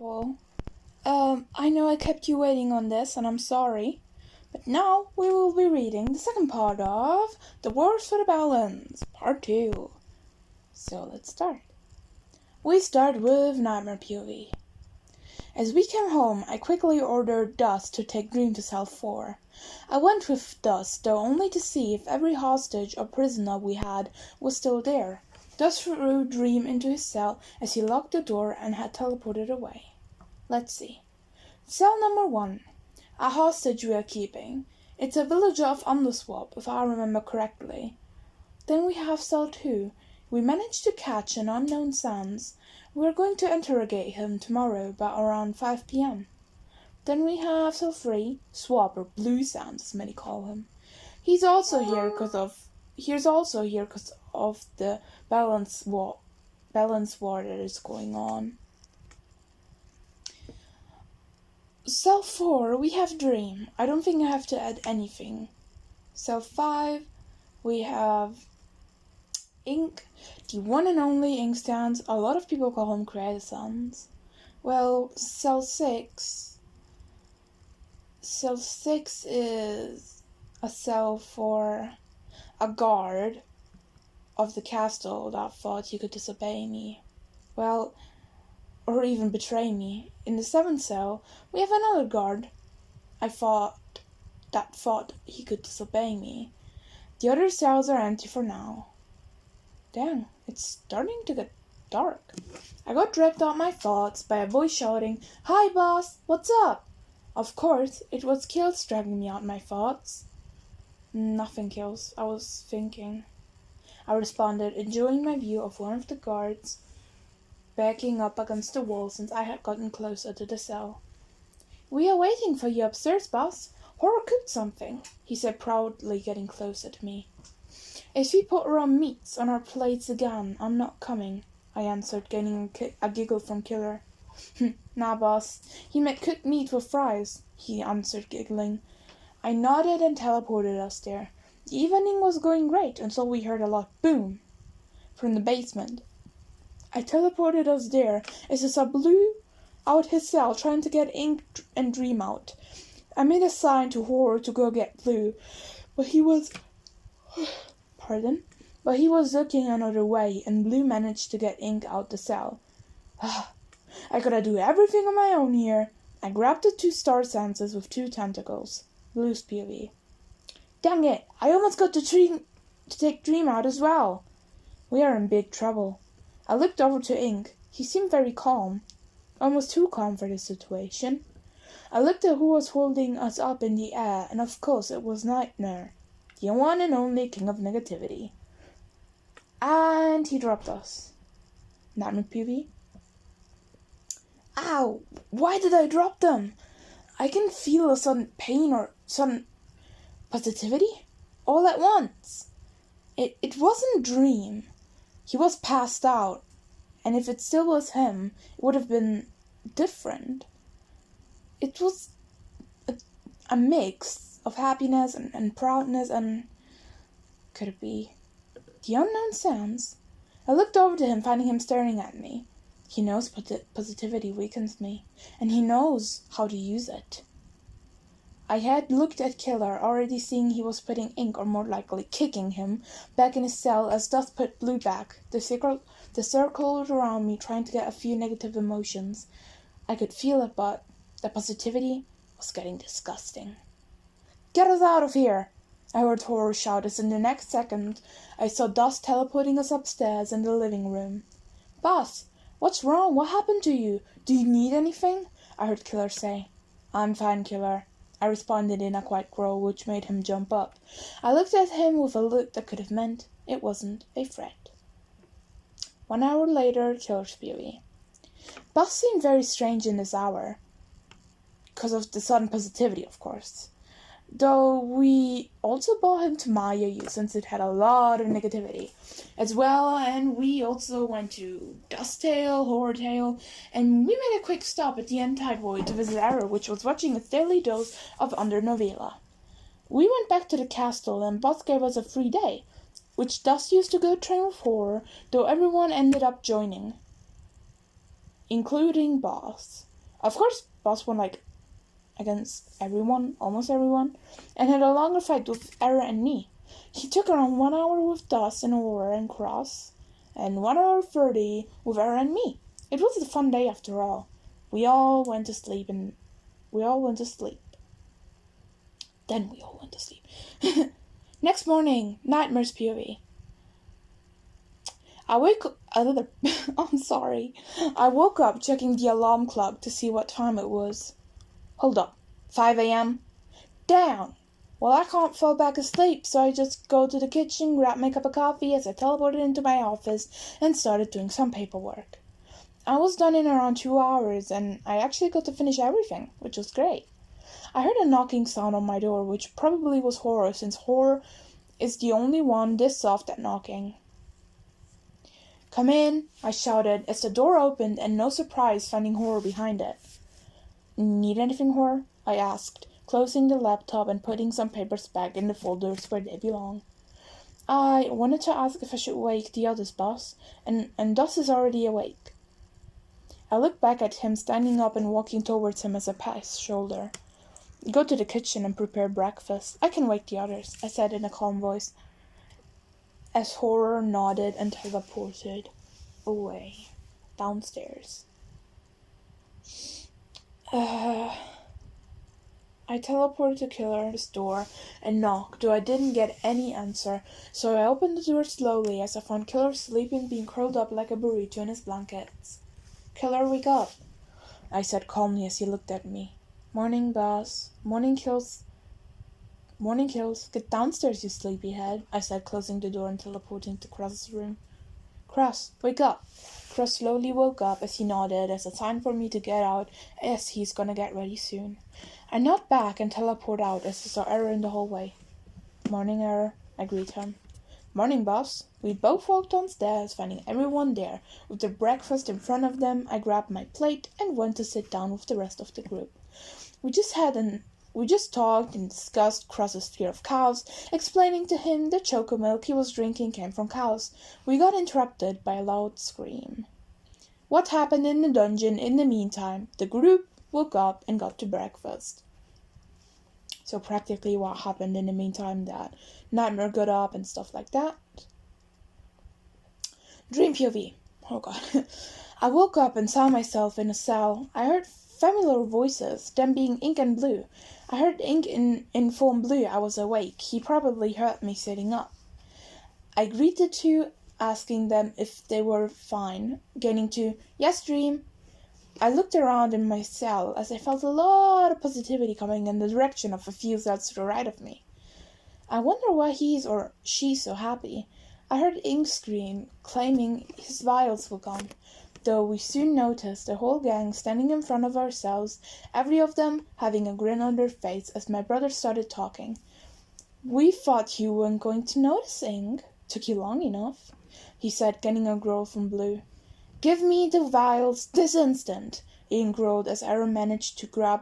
people. I know I kept you waiting on this, and I'm sorry. But now we will be reading the second part of The Wars for the Balance, Part 2. So let's start. We start with Nightmare POV. As we came home, I quickly ordered Dust to take Dream to cell 4. I went with Dust, though only to see if every hostage or prisoner we had was still there. Dust threw Dream into his cell as he locked the door and had teleported away. Let's see. Cell number 1. A hostage we are keeping. It's a villager of Underswap, if I remember correctly. Then we have cell 2. We managed to catch an unknown Sans. We are going to interrogate him tomorrow by around 5 p.m. Then we have cell 3, Swap, or Blue Sans, as many call him. He's also here because of the balance war that is going on. Cell 4, we have Dream. I don't think I have to add anything. Cell 5, we have Ink, the one and only Ink Sans. A lot of people call him Creator Sans. Well, Cell 6 is a cell for a guard of the castle that thought he could disobey me. Well, or even betray me. In the 7th cell, we have another guard that thought he could disobey me. The other cells are empty for now. Dang, it's starting to get dark. I got dragged out my thoughts by a voice shouting, "Hi boss, what's up?" Of course, it was Kills dragging me out my thoughts. "Nothing, Kills, I was thinking," I responded, enjoying my view of one of the guards backing up against the wall since I had gotten closer to the cell. "We are waiting for you upstairs, boss. Horror cooked something," he said proudly, getting closer to me. "If we put raw meats on our plates again, I'm not coming," I answered, gaining a giggle from Killer. "Nah, boss, he meant cooked meat with fries," he answered, giggling. I nodded and teleported us there. The evening was going great until we heard a loud boom from the basement. I teleported us there as I saw Blue out his cell trying to get Ink and Dream out. I made a sign to Horror to go get Blue, but he was looking another way, and Blue managed to get Ink out the cell. I gotta do everything on my own here. I grabbed the 2 star Sanses with 2 tentacles. Blue's POV. Dang it, I almost got to take Dream out as well. We are in big trouble. I looked over to Ink. He seemed very calm. Almost too calm for this situation. I looked at who was holding us up in the air, and of course it was Nightmare, the one and only king of negativity. And he dropped us. Nightmare POV. Ow! Why did I drop them? I can feel a sudden pain or sudden positivity all at once. It wasn't Dream. He was passed out, and if it still was him, it would have been different. It was a mix of happiness and proudness and... could it be the unknown Sans? I looked over to him, finding him staring at me. He knows positivity weakens me, and he knows how to use it. I had looked at Killer, already seeing he was putting Ink, or more likely kicking him, back in his cell as Dust put Blue back. The circled around me, trying to get a few negative emotions. I could feel it, but the positivity was getting disgusting. "Get us out of here!" I heard Horror shout as in the next second I saw Dust teleporting us upstairs in the living room. "Boss, what's wrong? What happened to you? Do you need anything?" I heard Killer say. "I'm fine, Killer," I responded in a quiet growl, which made him jump up. I looked at him with a look that could have meant it wasn't a threat. 1 hour later, Killer's POV. Boss seemed very strange in this hour. Because of the sudden positivity, of course. Though we also brought him to Mayayu since it had a lot of negativity as well, and we also went to Dusttail, Horrortail, and we made a quick stop at the Entide Void to visit Arrow, which was watching its daily dose of Under Novella. We went back to the castle, and Boss gave us a free day, which Dust used to go train with Horror, though everyone ended up joining, including Boss. Of course, Boss won against everyone, almost everyone, and had a longer fight with Era and me. He took around 1 hour with Dust and Aurora and Cross, and 1 hour 30 with Era and me. It was a fun day after all. We all went to sleep. Then we all went to sleep. Next morning, Nightmare's POV. I'm sorry. I woke up checking the alarm clock to see what time it was. Hold up. 5 a.m.? Down! Well, I can't fall back asleep, so I just go to the kitchen, grab my cup of coffee as I teleported into my office and started doing some paperwork. I was done in around 2 hours, and I actually got to finish everything, which was great. I heard a knocking sound on my door, which probably was Horror, since Horror is the only one this soft at knocking. Come in, I shouted as the door opened, and no surprise finding Horror behind it. Need anything, Horror? I asked, closing the laptop and putting some papers back in the folders where they belong. I wanted to ask if I should wake the others, Boss, and Dust is already awake. I looked back at him standing up and walking towards him as I pat his shoulder. Go to the kitchen and prepare breakfast. I can wake the others, I said in a calm voice, as Horror nodded and teleported away downstairs. I teleported to Killer's door and knocked, though I didn't get any answer, so I opened the door slowly as I found Killer sleeping, being curled up like a burrito in his blankets. Killer, wake up, I said calmly as he looked at me. Morning, Boss. Morning, Kills. Get downstairs, you sleepyhead, I said, closing the door and teleporting to Cross's room. Cross, wake up. Cross slowly woke up as he nodded as a sign for me to get out, as he's gonna get ready soon. I nod back and teleport out as I saw Error in the hallway. Morning, Error, I greet him. Morning, Boss. We both walked downstairs, finding everyone there. With their breakfast in front of them, I grabbed my plate and went to sit down with the rest of the group. We just talked and discussed Cross's fear of cows, explaining to him the chocomilk he was drinking came from cows. We got interrupted by a loud scream. What happened in the dungeon in the meantime? The group woke up and got to breakfast. So practically what happened in the meantime, that Nightmare got up and stuff like that. Dream POV. Oh god. I woke up and saw myself in a cell. I heard familiar voices, them being Ink and Blue. I heard Ink inform Blue I was awake. He probably heard me sitting up. I greeted the two, asking them if they were fine, getting to, yes, Dream. I looked around in my cell as I felt a lot of positivity coming in the direction of a few cells to the right of me. I wonder why he's or she's so happy. I heard Ink scream, claiming his vials were gone, though we soon noticed the whole gang standing in front of our cells, every of them having a grin on their face as my brother started talking. We thought you weren't going to notice, Ink. Took you long enough, he said, getting a growl from Blue. Give me the vials this instant, Ink growled as Aaron managed to grab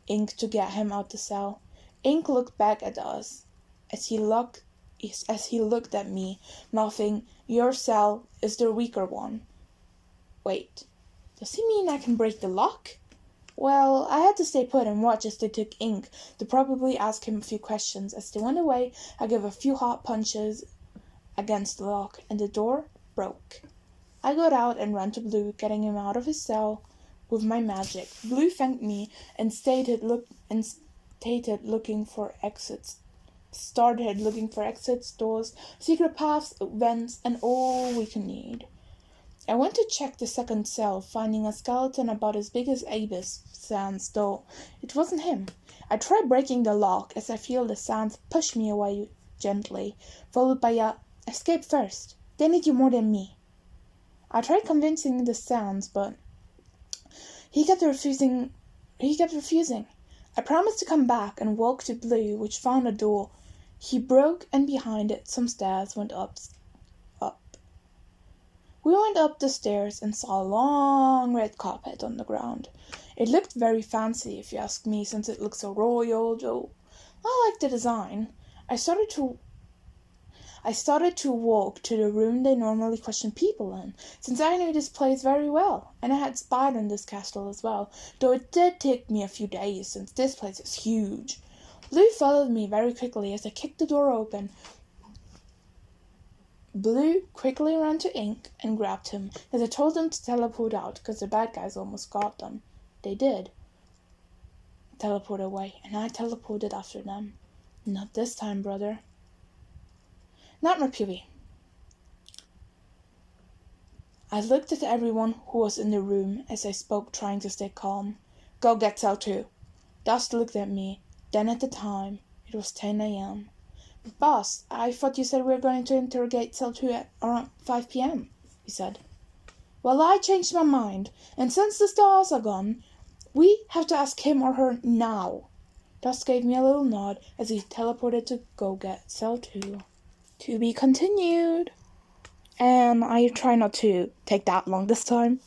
Ink to get him out the cell. Ink looked back at us as he looked at me, laughing. Your cell is the weaker one. Wait, does he mean I can break the lock? Well, I had to stay put and watch as they took Ink to probably ask him a few questions. As they went away, I gave a few hot punches against the lock, and the door broke. I got out and ran to Blue, getting him out of his cell with my magic. Blue thanked me and started looking for exits, doors, secret paths, vents, and all we could need. I went to check the second cell, finding a skeleton about as big as Abyss Sans, though it wasn't him. I tried breaking the lock as I feel the Sans push me away gently, followed by a escape first. They need you more than me. I tried convincing the Sans, but he kept refusing. I promised to come back and walked to Blue, which found a door he broke, and behind it some stairs went up. We went up the stairs and saw a long red carpet on the ground. It looked very fancy, if you ask me, since it looked so royal, though I liked the design. I started I started to walk to the room they normally question people in, since I knew this place very well, and I had spied on this castle as well, though it did take me a few days, since this place is huge. Blue followed me very quickly as I kicked the door open. Blue quickly ran to Ink and grabbed him, as I told them to teleport out, because the bad guys almost got them. They did teleport away, and I teleported after them. Not this time, brother. Not Mercury. I looked at everyone who was in the room as I spoke, trying to stay calm. Go get Cell 2. Dust looked at me. Then at the time, it was 10 a.m. Boss, I thought you said we were going to interrogate Cell 2 at around 5 p.m., he said. Well, I changed my mind, and since the stars are gone, we have to ask him or her now. Dust gave me a little nod as he teleported to go get Cell 2. To be continued. And I try not to take that long this time.